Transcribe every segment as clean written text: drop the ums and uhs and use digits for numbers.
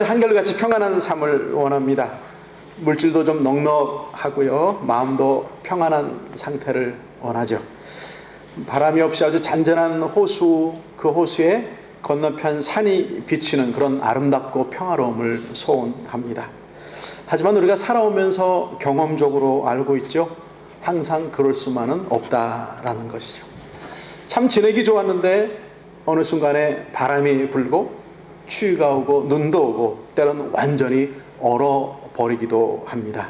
한결같이 평안한 삶을 원합니다. 물질도 좀 넉넉하고요, 마음도 평안한 상태를 원하죠. 바람이 없이 아주 잔잔한 호수, 그 호수에 건너편 산이 비치는 그런 아름답고 평화로움을 소원합니다. 하지만 우리가 살아오면서 경험적으로 알고 있죠. 항상 그럴 수만은 없다라는 것이죠. 참 지내기 좋았는데 어느 순간에 바람이 불고 추위가 오고 눈도 오고 때로는 완전히 얼어버리기도 합니다.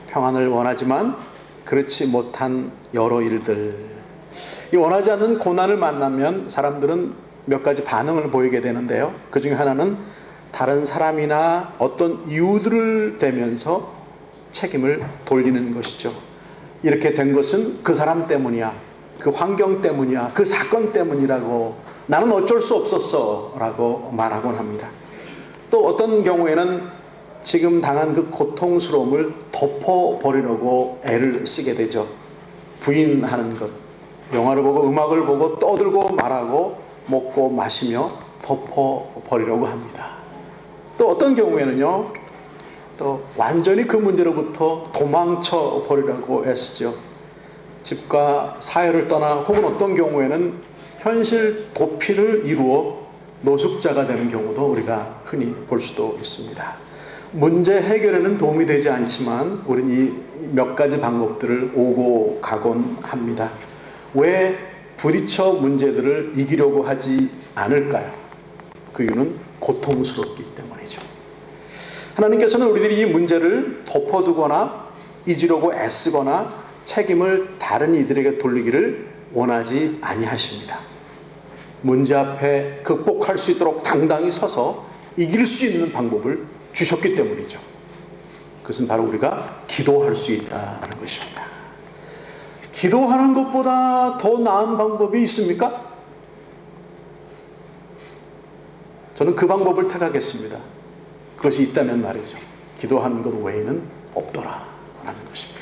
평안을 원하지만 그렇지 못한 여러 일들, 이 원하지 않는 고난을 만나면 사람들은 몇 가지 반응을 보이게 되는데요, 그 중에 하나는 다른 사람이나 어떤 이유들을 대면서 책임을 돌리는 것이죠. 이렇게 된 것은 그 사람 때문이야, 그 환경 때문이야, 그 사건 때문이라고, 나는 어쩔 수 없었어 라고 말하곤 합니다. 또 어떤 경우에는 지금 당한 그 고통스러움을 덮어버리려고 애를 쓰게 되죠. 부인하는 것, 영화를 보고 음악을 보고 떠들고 말하고 먹고 마시며 덮어버리려고 합니다. 또 어떤 경우에는요, 또 완전히 그 문제로부터 도망쳐 버리려고 애쓰죠. 집과 사회를 떠나, 혹은 어떤 경우에는 현실 도피를 이루어 노숙자가 되는 경우도 우리가 흔히 볼 수도 있습니다. 문제 해결에는 도움이 되지 않지만 우리는 이 몇 가지 방법들을 오고 가곤 합니다. 왜 부딪혀 문제들을 이기려고 하지 않을까요? 그 이유는 고통스럽기 때문이죠. 하나님께서는 우리들이 이 문제를 덮어두거나 잊으려고 애쓰거나 책임을 다른 이들에게 돌리기를 원하지 아니하십니다. 문제 앞에 극복할 수 있도록 당당히 서서 이길 수 있는 방법을 주셨기 때문이죠. 그것은 바로 우리가 기도할 수 있다는 것입니다. 기도하는 것보다 더 나은 방법이 있습니까? 저는 그 방법을 택하겠습니다. 그것이 있다면 말이죠. 기도하는 것 외에는 없더라 라는 것입니다.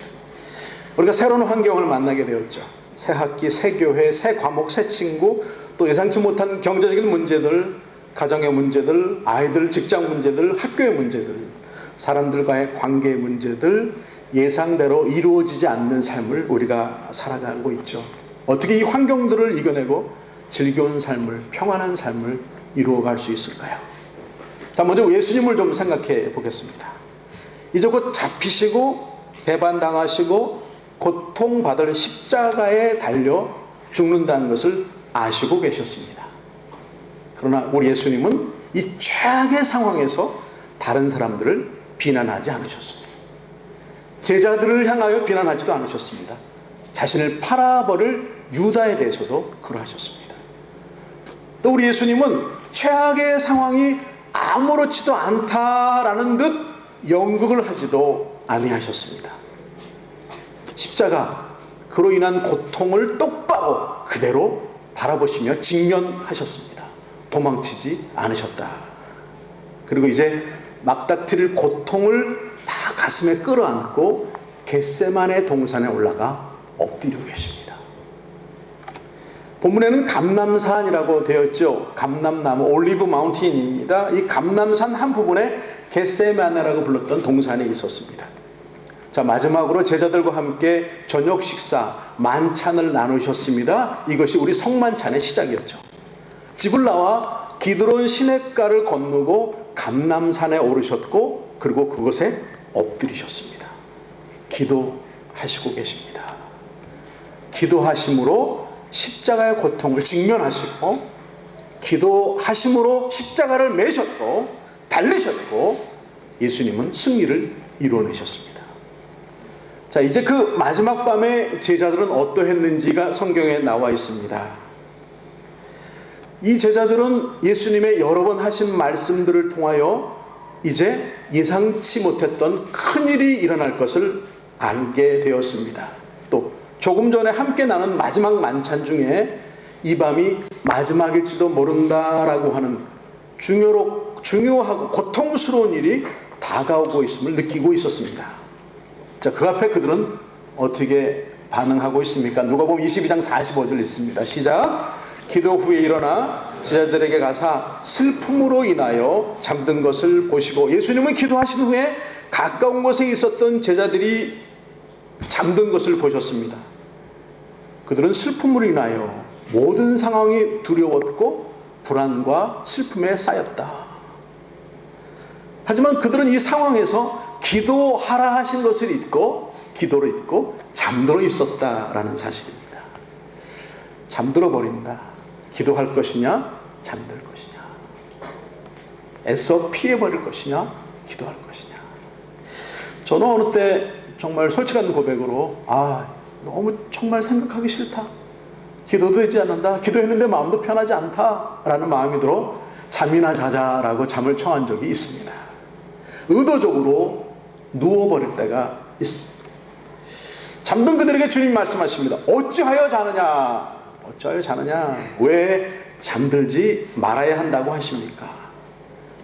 우리가 새로운 환경을 만나게 되었죠. 새 학기, 새 교회, 새 과목, 새 친구, 또 예상치 못한 경제적인 문제들, 가정의 문제들, 아이들 직장 문제들, 학교의 문제들, 사람들과의 관계의 문제들, 예상대로 이루어지지 않는 삶을 우리가 살아가고 있죠. 어떻게 이 환경들을 이겨내고 즐거운 삶을, 평안한 삶을 이루어갈 수 있을까요? 자, 먼저 예수님을 좀 생각해 보겠습니다. 이제 곧 잡히시고 배반당하시고 고통받을 십자가에 달려 죽는다는 것을 아시고 계셨습니다. 그러나 우리 예수님은 이 최악의 상황에서 다른 사람들을 비난하지 않으셨습니다. 제자들을 향하여 비난하지도 않으셨습니다. 자신을 팔아버릴 유다에 대해서도 그러하셨습니다. 또 우리 예수님은 최악의 상황이 아무렇지도 않다라는 듯 연극을 하지도 아니하셨습니다. 십자가, 그로 인한 고통을 똑바로 그대로 바라보시며 직면하셨습니다. 도망치지 않으셨다. 그리고 이제 막닥뜨릴 고통을 다 가슴에 끌어안고 겟세마네 동산에 올라가 엎드려 계십니다. 본문에는 감람산이라고 되어 있죠. 감람나무, 올리브 마운틴입니다. 이 감람산 한 부분에 겟세마네라고 불렀던 동산이 있었습니다. 자, 마지막으로 제자들과 함께 저녁 식사, 만찬을 나누셨습니다. 이것이 우리 성만찬의 시작이었죠. 집을 나와 기드론 시냇가를 건너고 감람산에 오르셨고, 그리고 그곳에 엎드리셨습니다. 기도하시고 계십니다. 기도하심으로 십자가의 고통을 직면하시고, 기도하심으로 십자가를 매셨고 달리셨고, 예수님은 승리를 이루어내셨습니다. 자, 이제 그 마지막 밤에 제자들은 어떠했는지가 성경에 나와 있습니다. 이 제자들은 예수님의 여러 번 하신 말씀들을 통하여 이제 예상치 못했던 큰일이 일어날 것을 알게 되었습니다. 또 조금 전에 함께 나눈 마지막 만찬 중에 이 밤이 마지막일지도 모른다라고 하는 중요하고 고통스러운 일이 다가오고 있음을 느끼고 있었습니다. 자, 그 앞에 그들은 어떻게 반응하고 있습니까? 누가복음 22장 45절 있습니다. 시작. 기도 후에 일어나 제자들에게 가사 슬픔으로 인하여 잠든 것을 보시고, 예수님은 기도하신 후에 가까운 곳에 있었던 제자들이 잠든 것을 보셨습니다. 그들은 슬픔으로 인하여 모든 상황이 두려웠고 불안과 슬픔에 쌓였다. 하지만 그들은 이 상황에서 기도하라 하신 것을 잊고 기도를 잊고 잠들어 있었다라는 사실입니다. 잠들어 버린다. 기도할 것이냐 잠들 것이냐, 애써 피해버릴 것이냐 기도할 것이냐. 저는 어느 때 정말 솔직한 고백으로 너무 정말 생각하기 싫다, 기도도 되지 않는다, 기도했는데 마음도 편하지 않다라는 마음이 들어 잠이나 자자라고 잠을 청한 적이 있습니다. 의도적으로 누워버릴 때가 있습니다. 잠든 그들에게 주님 말씀하십니다. 어찌하여 자느냐, 어찌하여 자느냐, 왜 잠들지 말아야 한다고 하십니까?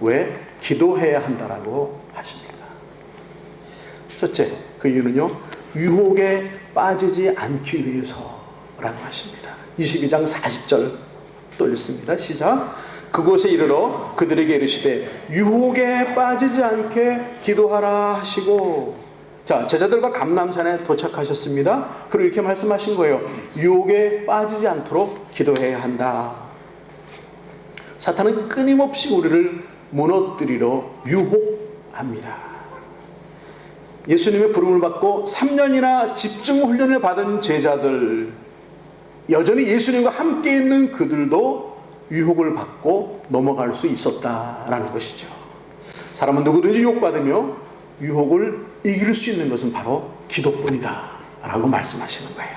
왜 기도해야 한다라고 하십니까? 첫째, 그 이유는요, 유혹에 빠지지 않기 위해서라고 하십니다. 22장 40절 또 읽습니다. 시작. 그곳에 이르러 그들에게 이르시되 유혹에 빠지지 않게 기도하라 하시고. 자, 제자들과 감람산에 도착하셨습니다. 그리고 이렇게 말씀하신 거예요. 유혹에 빠지지 않도록 기도해야 한다. 사탄은 끊임없이 우리를 무너뜨리려 유혹합니다. 예수님의 부름을 받고 3년이나 집중 훈련을 받은 제자들, 여전히 예수님과 함께 있는 그들도 유혹을 받고 넘어갈 수 있었다라는 것이죠. 사람은 누구든지 유혹받으며 유혹을 이길 수 있는 것은 바로 기도뿐이다 라고 말씀하시는 거예요.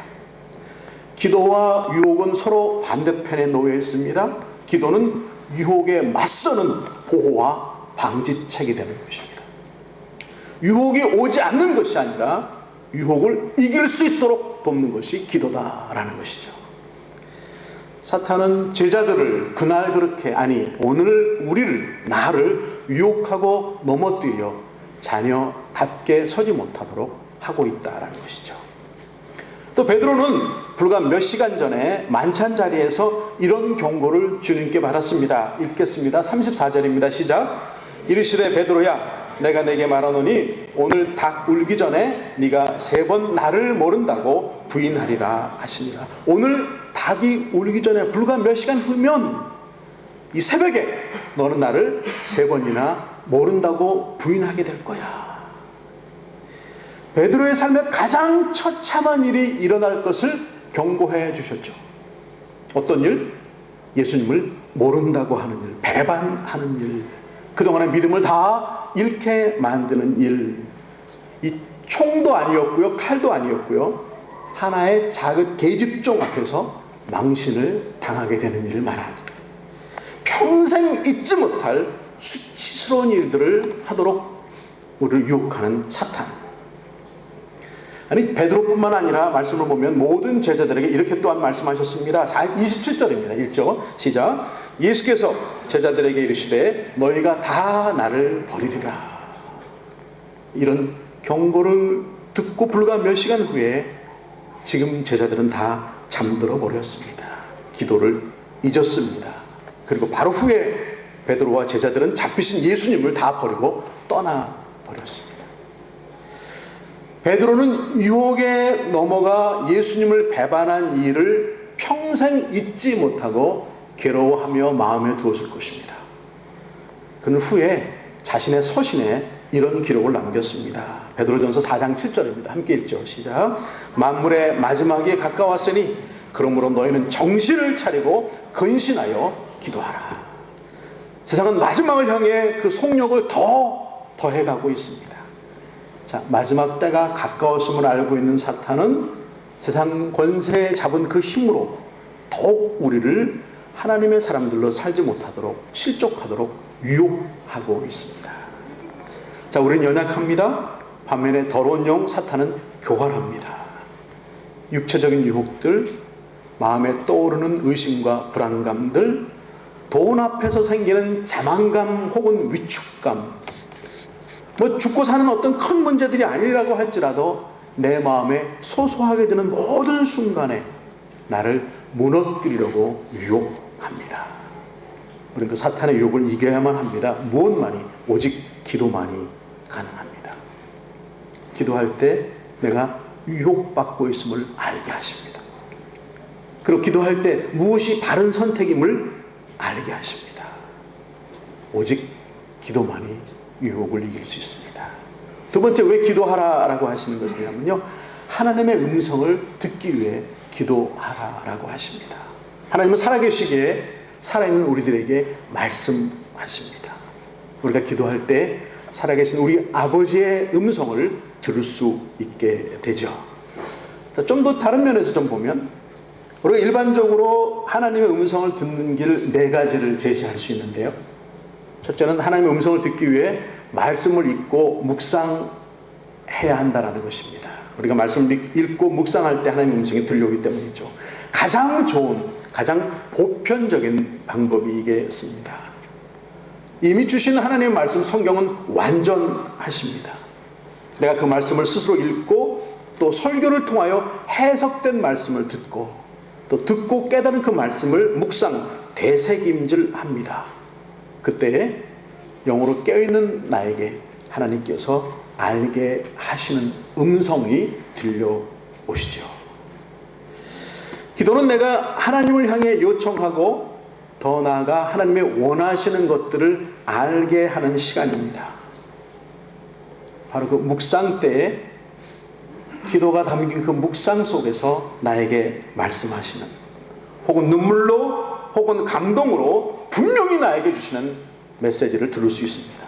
기도와 유혹은 서로 반대편에 놓여 있습니다. 기도는 유혹에 맞서는 보호와 방지책이 되는 것입니다. 유혹이 오지 않는 것이 아니라 유혹을 이길 수 있도록 돕는 것이 기도다라는 것이죠. 사탄은 제자들을 그날 그렇게, 아니 오늘 우리를, 나를 유혹하고 넘어뜨려 자녀답게 서지 못하도록 하고 있다라는 것이죠. 또 베드로는 불과 몇 시간 전에 만찬 자리에서 이런 경고를 주님께 받았습니다. 읽겠습니다. 34절입니다. 시작. 이르시되 베드로야, 내가 내게 말하노니 오늘 닭 울기 전에 네가 3번 나를 모른다고 부인하리라 하시니라. 오늘 닭이 울기 전에 불과 몇 시간 후면 이 새벽에 너는 나를 3번이나 모른다고 부인하게 될 거야. 베드로의 삶에 가장 처참한 일이 일어날 것을 경고해 주셨죠. 어떤 일? 예수님을 모른다고 하는 일, 배반하는 일, 그동안의 믿음을 다 잃게 만드는 일. 이 총도 아니었고요, 칼도 아니었고요, 하나의 작은 계집종 앞에서 망신을 당하게 되는 일을 말하는, 평생 잊지 못할 수치스러운 일들을 하도록 우리를 유혹하는 사탄. 아니, 베드로뿐만 아니라 말씀을 보면 모든 제자들에게 이렇게 또한 말씀하셨습니다. 27절입니다. 1절 시작. 예수께서 제자들에게 이르시되 너희가 다 나를 버리리라. 이런 경고를 듣고 불과 몇 시간 후에 지금 제자들은 다 잠들어 버렸습니다. 기도를 잊었습니다. 그리고 바로 후에 베드로와 제자들은 잡히신 예수님을 다 버리고 떠나 버렸습니다. 베드로는 유혹에 넘어가 예수님을 배반한 일을 평생 잊지 못하고 괴로워하며 마음에 두었을 것입니다. 그는 후에 자신의 서신에 이런 기록을 남겼습니다. 베드로전서 4장 7절입니다. 함께 읽죠. 시작. 만물의 마지막이 가까웠으니 그러므로 너희는 정신을 차리고 근신하여 기도하라. 세상은 마지막을 향해 그 속력을 더해가고 있습니다. 자, 마지막 때가 가까웠음을 알고 있는 사탄은 세상 권세에 잡은 그 힘으로 더욱 우리를 하나님의 사람들로 살지 못하도록, 실족하도록 유혹하고 있습니다. 자, 우리는 연약합니다. 반면에 더러운 영 사탄은 교활합니다. 육체적인 유혹들, 마음에 떠오르는 의심과 불안감들, 돈 앞에서 생기는 자만감 혹은 위축감, 죽고 사는 어떤 큰 문제들이 아니라고 할지라도 내 마음에 소소하게 드는 모든 순간에 나를 무너뜨리려고 유혹합니다. 우리는 그 사탄의 유혹을 이겨야만 합니다. 무엇만이? 오직 기도만이 가능합니다. 기도할 때 내가 유혹받고 있음을 알게 하십니다. 그리고 기도할 때 무엇이 바른 선택임을 알게 하십니다. 오직 기도만이 유혹을 이길 수 있습니다. 두 번째, 왜 기도하라라고 하시는 것이냐면요, 하나님의 음성을 듣기 위해 기도하라라고 하십니다. 하나님은 살아계시기에 살아있는 우리들에게 말씀하십니다. 우리가 기도할 때 살아계신 우리 아버지의 음성을 들을 수 있게 되죠. 좀 더 다른 면에서 좀 보면, 우리가 일반적으로 하나님의 음성을 듣는 길 네 가지를 제시할 수 있는데요. 첫째는 하나님의 음성을 듣기 위해 말씀을 읽고 묵상해야 한다는 것입니다. 우리가 말씀을 읽고 묵상할 때 하나님의 음성이 들려오기 때문이죠. 가장 좋은, 가장 보편적인 방법이겠습니다. 이미 주신 하나님의 말씀, 성경은 완전하십니다. 내가 그 말씀을 스스로 읽고 또 설교를 통하여 해석된 말씀을 듣고 또 듣고 깨달은 그 말씀을 묵상, 되새김질합니다. 그때 영으로 깨어있는 나에게 하나님께서 알게 하시는 음성이 들려오시죠. 기도는 내가 하나님을 향해 요청하고 더 나아가 하나님의 원하시는 것들을 알게 하는 시간입니다. 바로 그 묵상 때에 기도가 담긴 그 묵상 속에서 나에게 말씀하시는, 혹은 눈물로 혹은 감동으로 분명히 나에게 주시는 메시지를 들을 수 있습니다.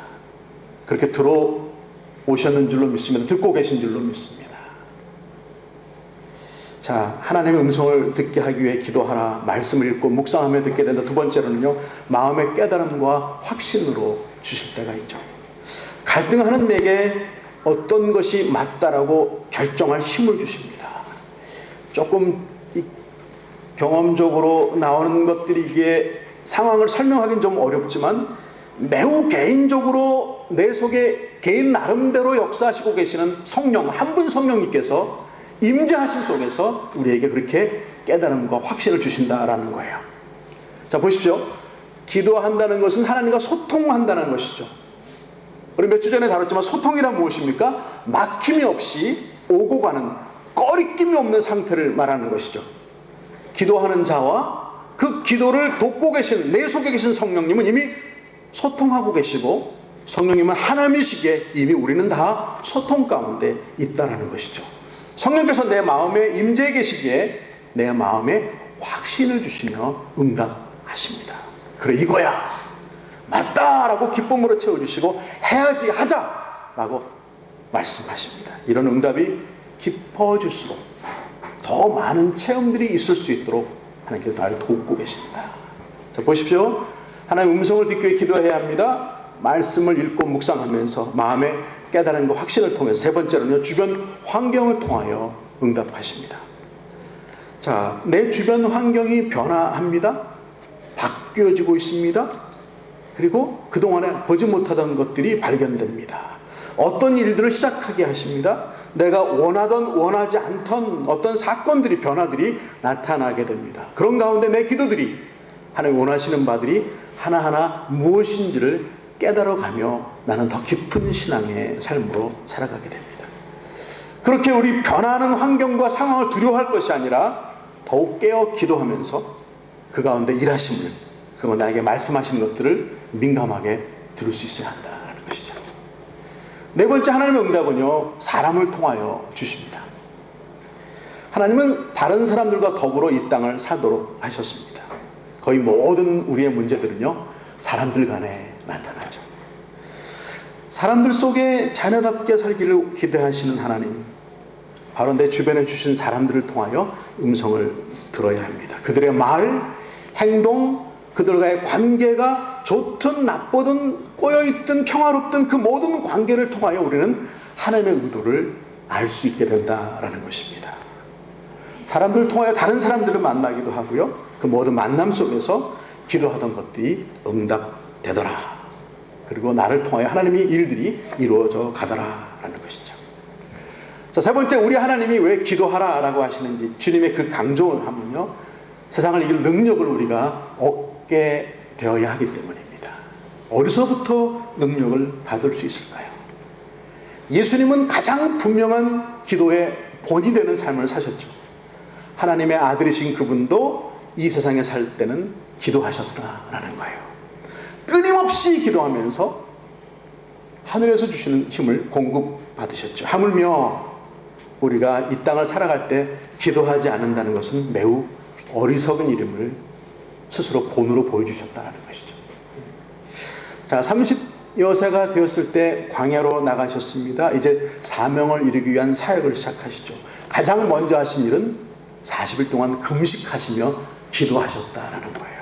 그렇게 들어오셨는 줄로 믿습니다. 듣고 계신 줄로 믿습니다. 자, 하나님의 음성을 듣게 하기 위해 기도하라, 말씀을 읽고 묵상하며 듣게 된다. 두 번째로는요, 마음의 깨달음과 확신으로 주실 때가 있죠. 갈등하는 내게 어떤 것이 맞다라고 결정할 힘을 주십니다. 조금 경험적으로 나오는 것들이 이게 상황을 설명하기는 좀 어렵지만 매우 개인적으로 내 속에 개인 나름대로 역사하시고 계시는 성령, 한 분 성령님께서 임재하심 속에서 우리에게 그렇게 깨달음과 확신을 주신다라는 거예요. 자, 보십시오. 기도한다는 것은 하나님과 소통한다는 것이죠. 우리 몇 주 전에 다뤘지만 소통이란 무엇입니까? 막힘이 없이 오고 가는, 꺼리낌이 없는 상태를 말하는 것이죠. 기도하는 자와 그 기도를 돕고 계신 내 속에 계신 성령님은 이미 소통하고 계시고, 성령님은 하나님이시기에 이미 우리는 다 소통 가운데 있다는 것이죠. 성령께서 내 마음에 임재해 계시기에 내 마음에 확신을 주시며 응답하십니다. 그래, 이거야, 맞다라고 기쁨으로 채워주시고 해야지, 하자라고 말씀하십니다. 이런 응답이 깊어질수록 더 많은 체험들이 있을 수 있도록 하나님께서 나를 돕고 계십니다. 자, 보십시오. 하나님의 음성을 듣기 위해 기도해야 합니다. 말씀을 읽고 묵상하면서 마음의 깨달음과 확신을 통해서, 세 번째로는요, 주변 환경을 통하여 응답하십니다. 자, 내 주변 환경이 변화합니다. 바뀌어지고 있습니다. 그리고 그동안에 보지 못하던 것들이 발견됩니다. 어떤 일들을 시작하게 하십니다. 내가 원하던 원하지 않던 어떤 사건들이, 변화들이 나타나게 됩니다. 그런 가운데 내 기도들이, 하나님 원하시는 바들이 하나하나 무엇인지를 깨달아가며 나는 더 깊은 신앙의 삶으로 살아가게 됩니다. 그렇게 우리 변화하는 환경과 상황을 두려워할 것이 아니라 더욱 깨어 기도하면서 그 가운데 일하심을, 그거 나에게 말씀하시는 것들을 민감하게 들을 수 있어야 한다는 것이죠. 네 번째, 하나님의 응답은요, 사람을 통하여 주십니다. 하나님은 다른 사람들과 더불어 이 땅을 살도록 하셨습니다. 거의 모든 우리의 문제들은요, 사람들 간에 나타나죠. 사람들 속에 자녀답게 살기를 기대하시는 하나님, 바로 내 주변에 주신 사람들을 통하여 음성을 들어야 합니다. 그들의 말, 행동, 그들과의 관계가 좋든 나쁘든 꼬여있든 평화롭든 그 모든 관계를 통하여 우리는 하나님의 의도를 알 수 있게 된다라는 것입니다. 사람들을 통하여 다른 사람들을 만나기도 하고요, 그 모든 만남 속에서 기도하던 것들이 응답되더라. 그리고 나를 통하여 하나님의 일들이 이루어져 가더라라는 것이죠. 자, 세 번째, 우리 하나님이 왜 기도하라라고 하시는지, 주님의 그 강조함은요, 세상을 이길 능력을 우리가 얻게 되어야 하기 때문입니다. 어디서부터 능력을 받을 수 있을까요? 예수님은 가장 분명한 기도의 본이 되는 삶을 사셨죠. 하나님의 아들이신 그분도 이 세상에 살 때는 기도하셨다라는 거예요. 끊임없이 기도하면서 하늘에서 주시는 힘을 공급받으셨죠. 하물며 우리가 이 땅을 살아갈 때 기도하지 않는다는 것은 매우 어리석은 일임을 스스로 본으로 보여주셨다는 것이죠. 자, 30여세가 되었을 때 광야로 나가셨습니다. 이제 사명을 이루기 위한 사역을 시작하시죠. 가장 먼저 하신 일은 40일 동안 금식하시며 기도하셨다라는 거예요.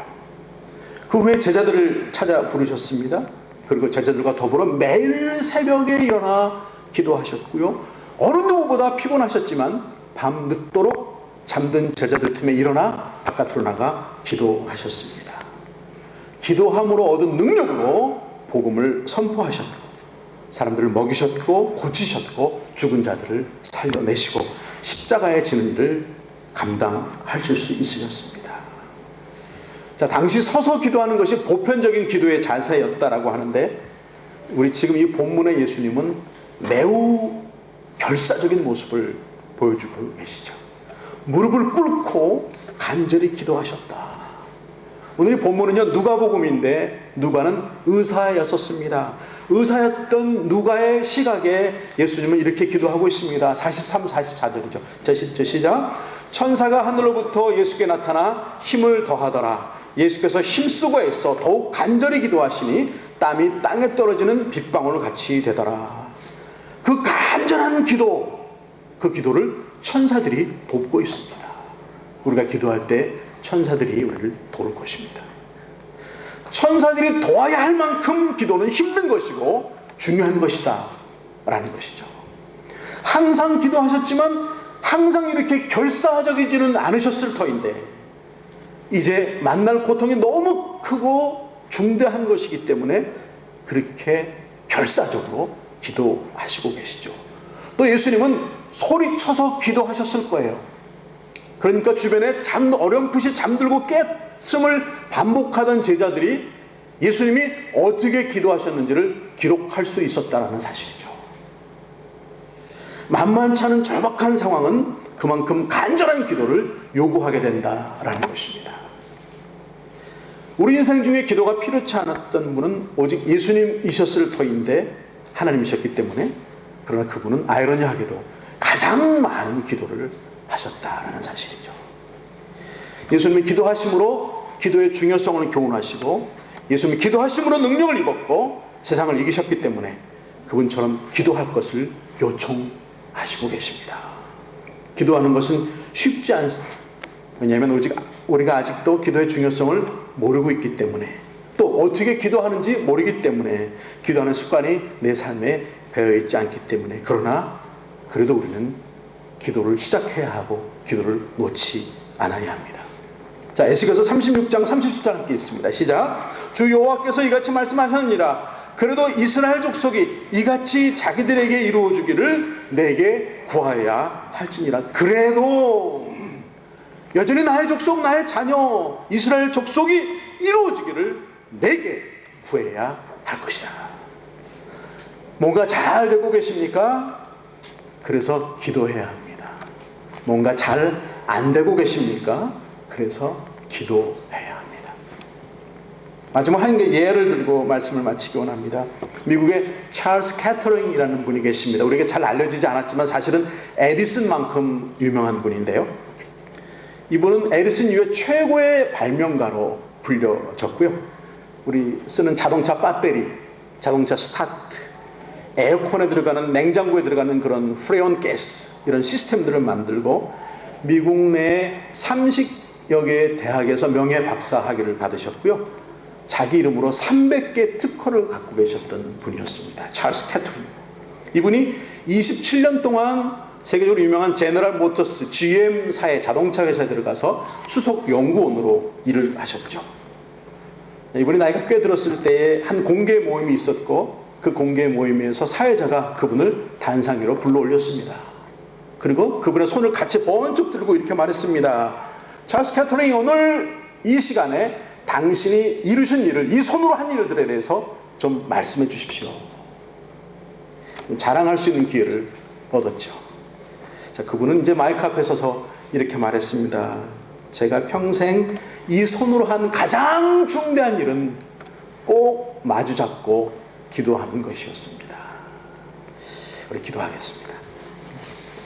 그 후에 제자들을 찾아 부르셨습니다. 그리고 제자들과 더불어 매일 새벽에 일어나 기도하셨고요. 어느 누구보다 피곤하셨지만 밤 늦도록 잠든 제자들 틈에 일어나 바깥으로 나가 기도하셨습니다. 기도함으로 얻은 능력으로 복음을 선포하셨고 사람들을 먹이셨고 고치셨고 죽은 자들을 살려내시고 십자가에 지는 일을 감당하실 수 있으셨습니다. 자, 당시 서서 기도하는 것이 보편적인 기도의 자세였다라고 하는데 우리 지금 이 본문의 예수님은 매우 결사적인 모습을 보여주고 계시죠. 무릎을 꿇고 간절히 기도하셨다. 오늘 본문은요 누가복음인데 누가는 의사였었습니다. 의사였던 누가의 시각에 예수님은 이렇게 기도하고 있습니다. 43, 44절이죠. 제 시작. 천사가 하늘로부터 예수께 나타나 힘을 더하더라. 예수께서 힘쓰고 애써 더욱 간절히 기도하시니 땀이 땅에 떨어지는 빗방울 같이 되더라. 그 간절한 기도, 그 기도를 천사들이 돕고 있습니다. 우리가 기도할 때 천사들이 우리를 도울 것입니다. 천사들이 도와야 할 만큼 기도는 힘든 것이고 중요한 것이다 라는 것이죠. 항상 기도하셨지만 항상 이렇게 결사적이지는 않으셨을 터인데 이제 만날 고통이 너무 크고 중대한 것이기 때문에 그렇게 결사적으로 기도하시고 계시죠. 또 예수님은 소리쳐서 기도하셨을 거예요. 그러니까 주변에 어렴풋이 잠들고 깼음을 반복하던 제자들이 예수님이 어떻게 기도하셨는지를 기록할 수 있었다는 사실이죠. 만만치 않은 절박한 상황은 그만큼 간절한 기도를 요구하게 된다라는 것입니다. 우리 인생 중에 기도가 필요치 않았던 분은 오직 예수님이셨을 터인데 하나님이셨기 때문에 그러나 그분은 아이러니하게도 가장 많은 기도를 하셨다라는 사실이죠. 예수님이 기도하심으로 기도의 중요성을 교훈하시고 예수님이 기도하심으로 능력을 입었고 세상을 이기셨기 때문에 그분처럼 기도할 것을 요청하시고 계십니다. 기도하는 것은 쉽지 않습니다. 왜냐하면 우리가 아직도 기도의 중요성을 모르고 있기 때문에 또 어떻게 기도하는지 모르기 때문에 기도하는 습관이 내 삶에 배어있지 않기 때문에 그러나 그래도 우리는 기도를 시작해야 하고 기도를 놓지 않아야 합니다. 자, 에스겔서 36장 37절 함께 있습니다. 시작. 주 여호와께서 이같이 말씀하셨느니라. 그래도 이스라엘 족속이 이같이 자기들에게 이루어 주기를 내게 구하여야 할지니라. 그래도 여전히 나의 족속 나의 자녀 이스라엘 족속이 이루어지기를 내게 구해야 할 것이다. 뭔가 잘 되고 계십니까? 그래서 기도해야 합니다. 뭔가 잘 안 되고 계십니까? 그래서 기도해야 합니다. 마지막 한 개 예를 들고 말씀을 마치기 원합니다. 미국의 찰스 캐터링이라는 분이 계십니다. 우리에게 잘 알려지지 않았지만 사실은 에디슨만큼 유명한 분인데요. 이분은 에디슨 이후에 최고의 발명가로 불려졌고요. 우리 쓰는 자동차 배터리, 자동차 스타트, 에어컨에 들어가는 냉장고에 들어가는 그런 프레온 가스 이런 시스템들을 만들고 미국 내 30여 개의 대학에서 명예 박사 학위를 받으셨고요. 자기 이름으로 300개 특허를 갖고 계셨던 분이었습니다. 찰스 캐터링. 이분이 27년 동안 세계적으로 유명한 제너럴 모터스 GM사의 자동차 회사에 들어가서 수석 연구원으로 일을 하셨죠. 이분이 나이가 꽤 들었을 때에 한 공개 모임이 있었고 그 공개 모임에서 사회자가 그분을 단상위로 불러 올렸습니다. 그리고 그분의 손을 같이 번쩍 들고 이렇게 말했습니다. 찰스 캐터링이 오늘 이 시간에 당신이 이루신 일을, 이 손으로 한 일들에 대해서 좀 말씀해 주십시오. 자랑할 수 있는 기회를 얻었죠. 자, 그분은 이제 마이크 앞에 서서 이렇게 말했습니다. 제가 평생 이 손으로 한 가장 중대한 일은 꼭 마주 잡고 기도하는 것이었습니다. 우리 기도하겠습니다.